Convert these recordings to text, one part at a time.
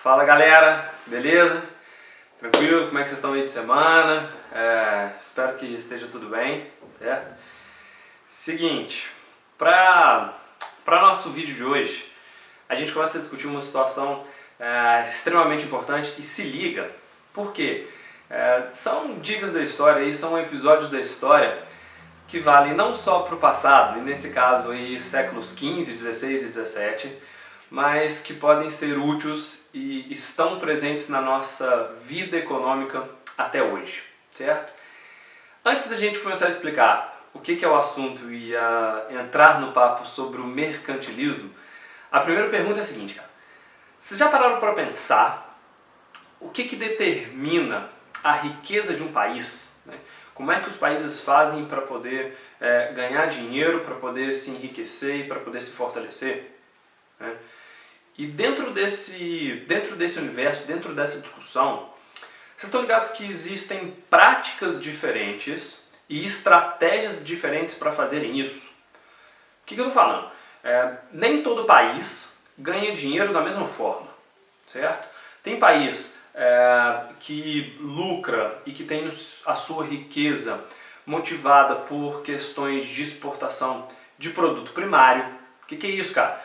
Fala galera, beleza? Tranquilo? Como é que vocês estão aí de semana? Espero que esteja tudo bem, certo? Seguinte, para nosso vídeo de hoje, a gente começa a discutir uma situação extremamente importante e se liga. Por quê? São dicas da história e são episódios da história que valem não só para o passado, e nesse caso aí séculos XV, XVI e XVII, mas que podem ser úteis e estão presentes na nossa vida econômica até hoje, certo? Antes da gente começar a explicar o que é o assunto e entrar no papo sobre o mercantilismo, a primeira pergunta é a seguinte, cara. Vocês já pararam para pensar o que determina a riqueza de um país? Né? Como é que os países fazem para poder ganhar dinheiro, para poder se enriquecer e para poder se fortalecer? Né? E dentro desse universo, dentro dessa discussão, vocês estão ligados que existem práticas diferentes e estratégias diferentes para fazerem isso? O que eu estou falando? Nem todo país ganha dinheiro da mesma forma, certo? Tem país que lucra e que tem a sua riqueza motivada por questões de exportação de produto primário. O que é isso, cara?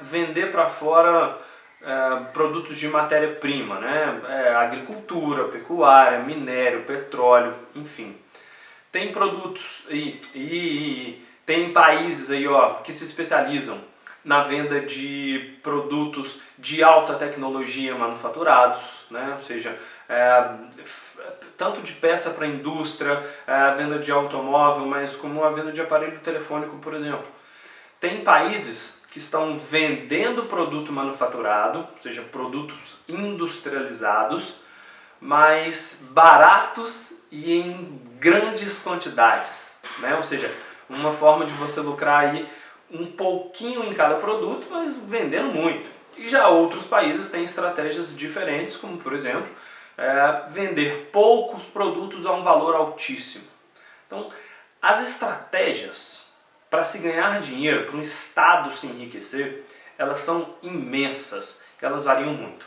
Vender para fora produtos de matéria-prima, né? Agricultura, pecuária, minério, petróleo, enfim. Tem produtos e tem países aí, ó, que se especializam na venda de produtos de alta tecnologia manufaturados, né? Ou seja, tanto de peça para a indústria, venda de automóvel, mas como a venda de aparelho telefônico, por exemplo. Tem países que estão vendendo produto manufaturado, ou seja, produtos industrializados, mas baratos e em grandes quantidades, né? Ou seja, uma forma de você lucrar aí um pouquinho em cada produto, mas vendendo muito. E já outros países têm estratégias diferentes, como por exemplo, vender poucos produtos a um valor altíssimo. Então, as estratégias para se ganhar dinheiro, para um Estado se enriquecer, elas são imensas, elas variam muito.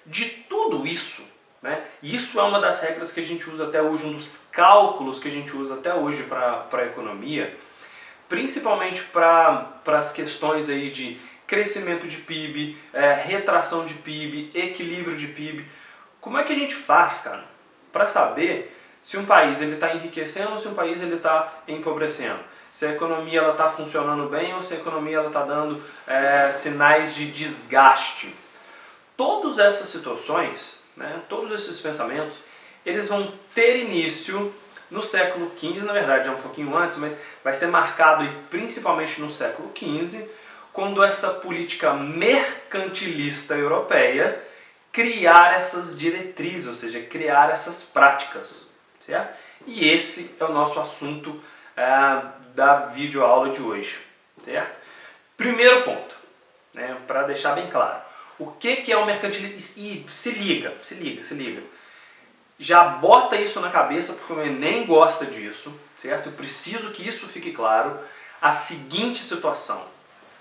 De tudo isso, né, isso é uma das regras que a gente usa até hoje, um dos cálculos que a gente usa até hoje para a economia, principalmente para as questões aí de crescimento de PIB, retração de PIB, equilíbrio de PIB. Como é que a gente faz, cara, para saber se um país está enriquecendo ou se um país está empobrecendo? Se a economia está funcionando bem ou se a economia está dando sinais de desgaste. Todas essas situações, né, todos esses pensamentos, eles vão ter início no século XV, na verdade é um pouquinho antes, mas vai ser marcado principalmente no século XV, quando essa política mercantilista europeia criar essas diretrizes, ou seja, criar essas práticas, certo? E esse é o nosso assunto da videoaula de hoje, certo? Primeiro ponto, né, para deixar bem claro, o que é o mercantilismo? E se liga. Já bota isso na cabeça, porque o Enem gosta disso, certo? Eu preciso que isso fique claro. A seguinte situação,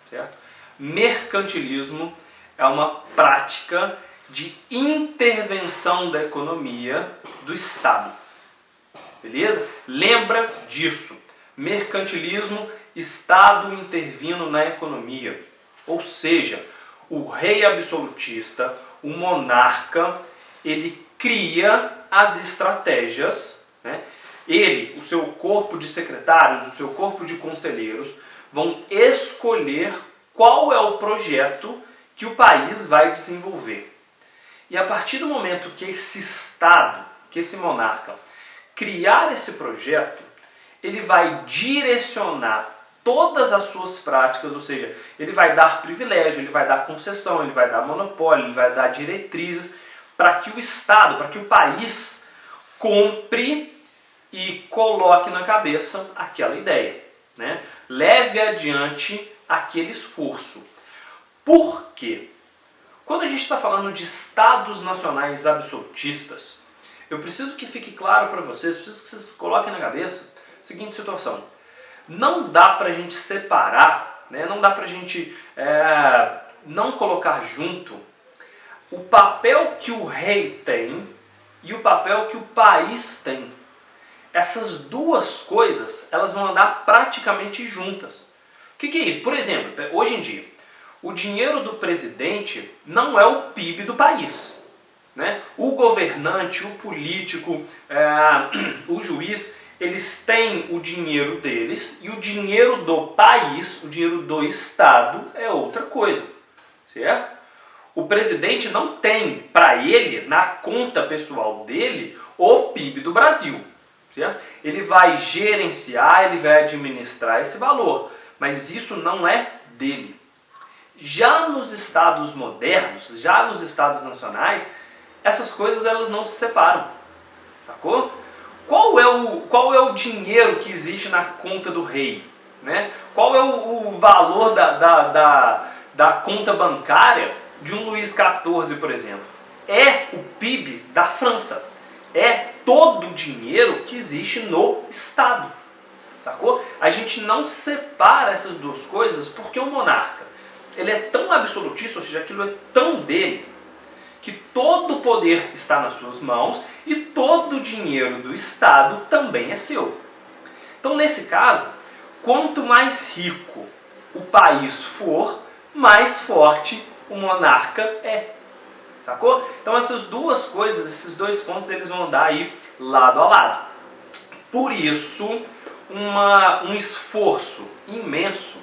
certo? Mercantilismo é uma prática de intervenção da economia do Estado. Beleza? Lembra disso. Mercantilismo, Estado intervindo na economia. Ou seja, o rei absolutista, o monarca, ele cria as estratégias, né? Ele, o seu corpo de secretários, o seu corpo de conselheiros, vão escolher qual é o projeto que o país vai desenvolver. E a partir do momento que esse Estado, que esse monarca, criar esse projeto, ele vai direcionar todas as suas práticas, ou seja, ele vai dar privilégio, ele vai dar concessão, ele vai dar monopólio, ele vai dar diretrizes para que o Estado, para que o país compre e coloque na cabeça aquela ideia, né? Leve adiante aquele esforço. Por quê? Quando a gente está falando de Estados nacionais absolutistas, eu preciso que fique claro para vocês, preciso que vocês coloquem na cabeça a seguinte situação. Não dá para a gente separar, né? Não dá para a gente não colocar junto o papel que o rei tem e o papel que o país tem. Essas duas coisas, elas vão andar praticamente juntas. O que é isso? Por exemplo, hoje em dia, o dinheiro do presidente não é o PIB do país, né? O governante, o político, o juiz, eles têm o dinheiro deles e o dinheiro do país, o dinheiro do Estado é outra coisa, certo? O presidente não tem para ele, na conta pessoal dele, o PIB do Brasil, certo? Ele vai gerenciar, ele vai administrar esse valor, mas isso não é dele. Já nos estados modernos, já nos estados nacionais, essas coisas elas não se separam, sacou? Qual é o dinheiro que existe na conta do rei? Né? Qual é o valor da conta bancária de um Luís XIV, por exemplo? É o PIB da França. É todo o dinheiro que existe no Estado. Sacou? A gente não separa essas duas coisas porque o monarca ele é tão absolutista, ou seja, aquilo é tão dele, que todo o poder está nas suas mãos e todo o dinheiro do Estado também é seu. Então, nesse caso, quanto mais rico o país for, mais forte o monarca é. Sacou? Então, essas duas coisas, esses dois pontos, eles vão andar aí lado a lado. Por isso, um esforço imenso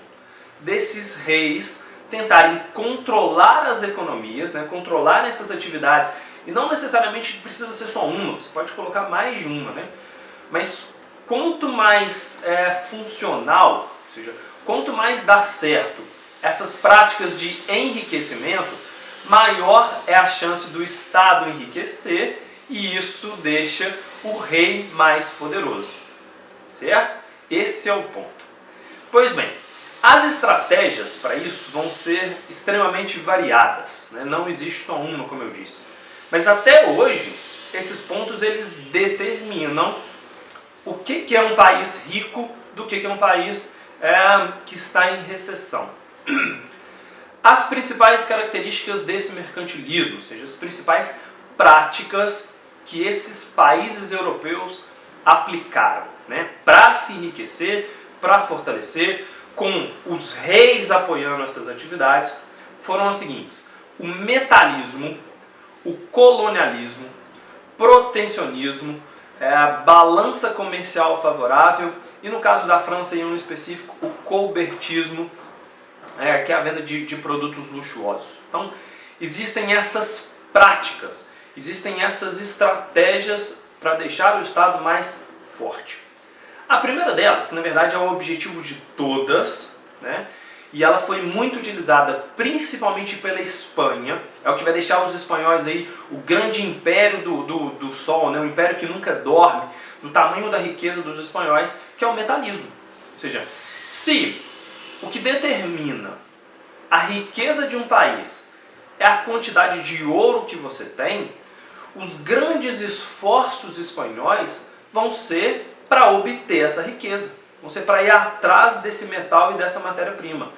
desses reis tentarem controlar as economias, né, controlar essas atividades, e não necessariamente precisa ser só uma, você pode colocar mais de uma, né? Mas quanto mais funcional, ou seja, quanto mais dá certo essas práticas de enriquecimento, maior é a chance do Estado enriquecer e isso deixa o rei mais poderoso, certo? Esse é o ponto. Pois bem, as estratégias para isso vão ser extremamente variadas, né? Não existe só uma, como eu disse. Mas até hoje, esses pontos eles determinam o que é um país rico do que é um país que está em recessão. As principais características desse mercantilismo, ou seja, as principais práticas que esses países europeus aplicaram, né, para se enriquecer, para fortalecer, com os reis apoiando essas atividades, foram as seguintes: o metalismo, o colonialismo, protecionismo, balança comercial favorável e, no caso da França, em um específico, o colbertismo, que é a venda de produtos luxuosos. Então, existem essas práticas, existem essas estratégias para deixar o Estado mais forte. A primeira delas, que na verdade é o objetivo de todas, né? E ela foi muito utilizada principalmente pela Espanha, é o que vai deixar os espanhóis aí, o grande império do sol, né? O império que nunca dorme, do tamanho da riqueza dos espanhóis, que é o metalismo. Ou seja, se o que determina a riqueza de um país é a quantidade de ouro que você tem, os grandes esforços espanhóis vão ser para obter essa riqueza, vão ser para ir atrás desse metal e dessa matéria-prima,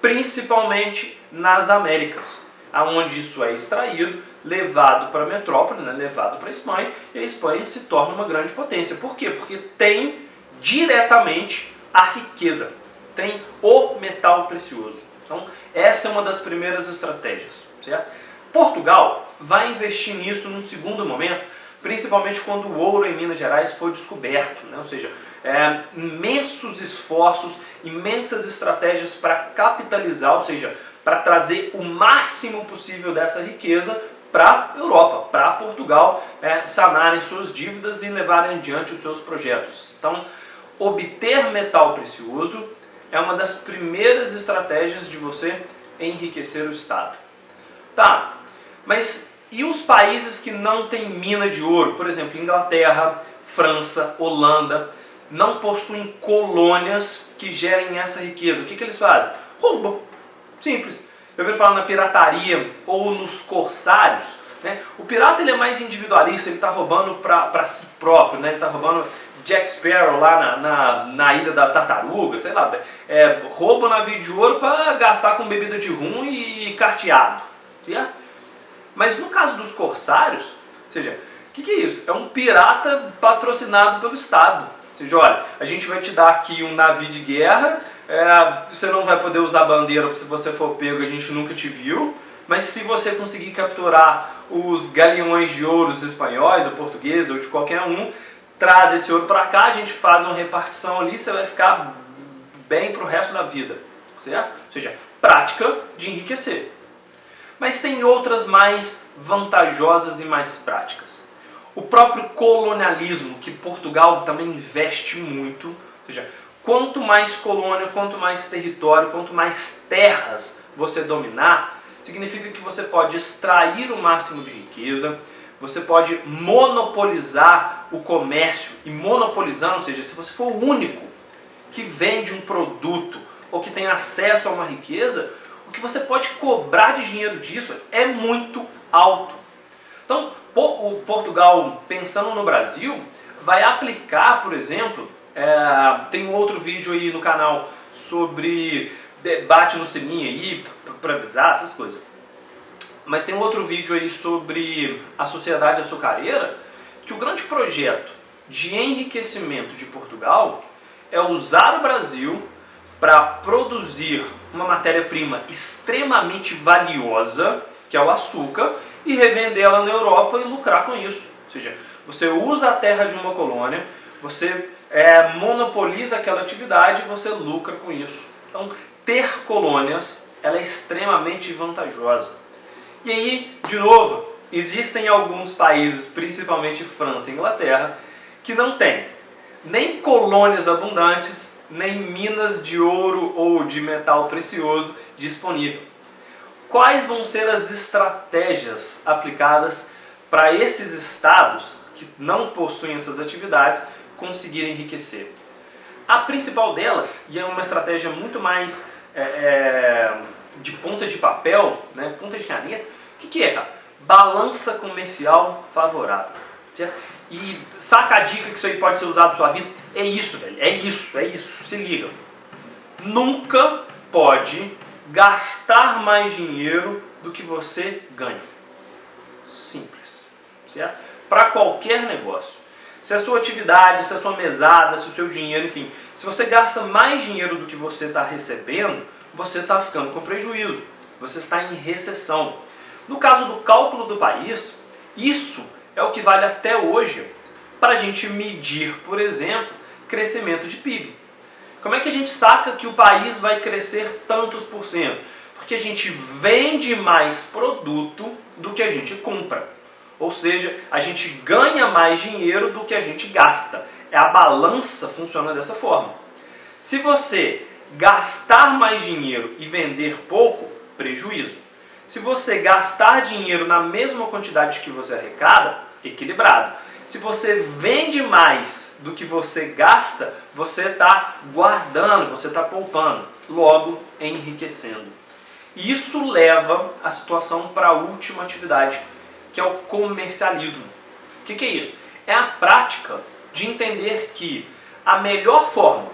principalmente nas Américas, aonde isso é extraído, levado para a metrópole, né, levado para a Espanha, e a Espanha se torna uma grande potência. Por quê? Porque tem diretamente a riqueza, tem o metal precioso. Então, essa é uma das primeiras estratégias, certo? Portugal vai investir nisso num segundo momento, principalmente quando o ouro em Minas Gerais foi descoberto, né? Ou seja, imensos esforços, imensas estratégias para capitalizar, ou seja, para trazer o máximo possível dessa riqueza para a Europa, para Portugal, sanarem suas dívidas e levarem adiante os seus projetos. Então, obter metal precioso é uma das primeiras estratégias de você enriquecer o Estado. Tá, mas e os países que não têm mina de ouro? Por exemplo, Inglaterra, França, Holanda, não possuem colônias que gerem essa riqueza. O que eles fazem? Roubam. Simples. Eu ouvi falar na pirataria ou nos corsários, né? O pirata ele é mais individualista, ele está roubando para si próprio, né? Ele está roubando Jack Sparrow lá na Ilha da Tartaruga, sei lá. Rouba o navio de ouro para gastar com bebida de rum e carteado. Certo? Mas no caso dos corsários, ou seja, o que é isso? É um pirata patrocinado pelo Estado. Ou seja, olha, a gente vai te dar aqui um navio de guerra, você não vai poder usar bandeira, porque se você for pego a gente nunca te viu, mas se você conseguir capturar os galeões de ouros espanhóis, ou portugueses, ou de qualquer um, traz esse ouro para cá, a gente faz uma repartição ali, você vai ficar bem pro resto da vida, certo? Ou seja, prática de enriquecer. Mas tem outras mais vantajosas e mais práticas. O próprio colonialismo, que Portugal também investe muito, ou seja, quanto mais colônia, quanto mais território, quanto mais terras você dominar, significa que você pode extrair o máximo de riqueza, você pode monopolizar o comércio, e monopolizando, ou seja, se você for o único que vende um produto ou que tem acesso a uma riqueza, o que você pode cobrar de dinheiro disso é muito alto. Então, o Portugal, pensando no Brasil, vai aplicar, por exemplo, tem um outro vídeo aí no canal sobre debate no sininho aí, para avisar essas coisas. Mas tem um outro vídeo aí sobre a sociedade açucareira, que o grande projeto de enriquecimento de Portugal é usar o Brasil para produzir uma matéria-prima extremamente valiosa, que é o açúcar, e revendê-la na Europa e lucrar com isso. Ou seja, você usa a terra de uma colônia, você monopoliza aquela atividade e você lucra com isso. Então, ter colônias ela é extremamente vantajosa. E aí, de novo, existem alguns países, principalmente França e Inglaterra, que não têm nem colônias abundantes, nem minas de ouro ou de metal precioso disponível. Quais vão ser as estratégias aplicadas para esses estados que não possuem essas atividades conseguirem enriquecer? A principal delas, e é uma estratégia muito mais de ponta de papel, né, ponta de caneta, o que é, cara? Balança comercial favorável. Certo? E saca a dica que isso aí pode ser usado na sua vida? É isso, velho. É isso. Se liga. Nunca pode gastar mais dinheiro do que você ganha. Simples. Certo? Para qualquer negócio. Se a sua atividade, se a sua mesada, se o seu dinheiro, enfim, se você gasta mais dinheiro do que você está recebendo, você está ficando com prejuízo. Você está em recessão. No caso do cálculo do país, isso é o que vale até hoje para a gente medir, por exemplo, crescimento de PIB. Como é que a gente saca que o país vai crescer tantos por cento? Porque a gente vende mais produto do que a gente compra. Ou seja, a gente ganha mais dinheiro do que a gente gasta. A balança funciona dessa forma. Se você gastar mais dinheiro e vender pouco, prejuízo. Se você gastar dinheiro na mesma quantidade que você arrecada, equilibrado. Se você vende mais do que você gasta, você está guardando, você está poupando, logo enriquecendo. E isso leva a situação para a última atividade, que é o comercialismo. O que é isso? É a prática de entender que a melhor forma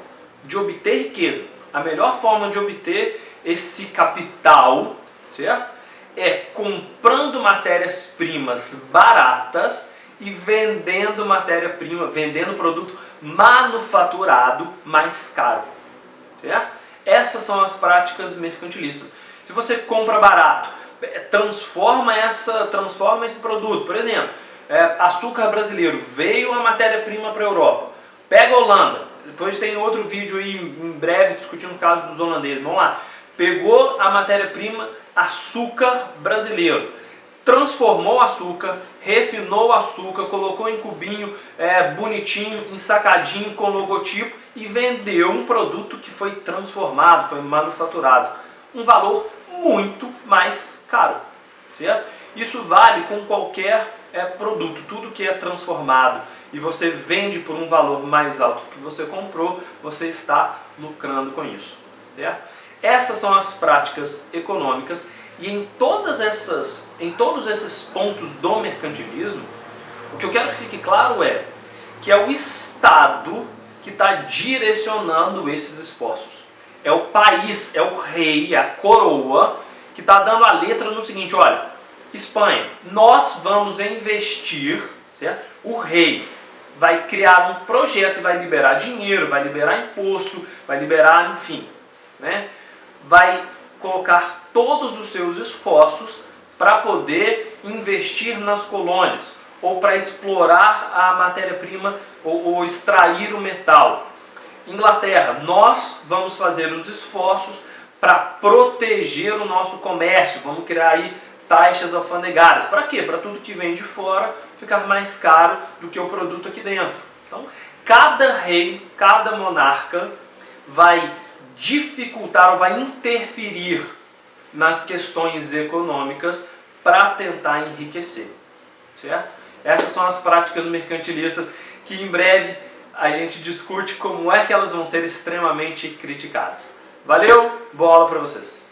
de obter riqueza, a melhor forma de obter esse capital, certo? É comprando matérias-primas baratas e vendendo matéria-prima, vendendo produto manufaturado mais caro. Certo? Essas são as práticas mercantilistas. Se você compra barato, transforma esse produto. Por exemplo, açúcar brasileiro, veio a matéria-prima para a Europa. Pega a Holanda. Depois tem outro vídeo aí em breve discutindo o caso dos holandeses. Vamos lá. Pegou a matéria-prima, açúcar brasileiro, transformou o açúcar, refinou o açúcar, colocou em cubinho bonitinho, ensacadinho com logotipo e vendeu um produto que foi transformado, foi manufaturado. Um valor muito mais caro. Certo? Isso vale com qualquer produto. Tudo que é transformado e você vende por um valor mais alto do que você comprou, você está lucrando com isso. Certo? Essas são as práticas econômicas e em todos esses pontos do mercantilismo, o que eu quero que fique claro é que é o Estado que está direcionando esses esforços. É o país, é o rei, é a coroa que está dando a letra no seguinte, olha, Espanha, nós vamos investir, certo? O rei vai criar um projeto e vai liberar dinheiro, vai liberar imposto, vai liberar, enfim, né? Vai colocar todos os seus esforços para poder investir nas colônias ou para explorar a matéria-prima ou extrair o metal. Inglaterra, nós vamos fazer os esforços para proteger o nosso comércio, vamos criar aí taxas alfandegárias. Para quê? Para tudo que vem de fora ficar mais caro do que o produto aqui dentro. Então, cada rei, cada monarca vai dificultar ou vai interferir nas questões econômicas para tentar enriquecer, certo? Essas são as práticas mercantilistas que em breve a gente discute como é que elas vão ser extremamente criticadas. Valeu, boa aula para vocês!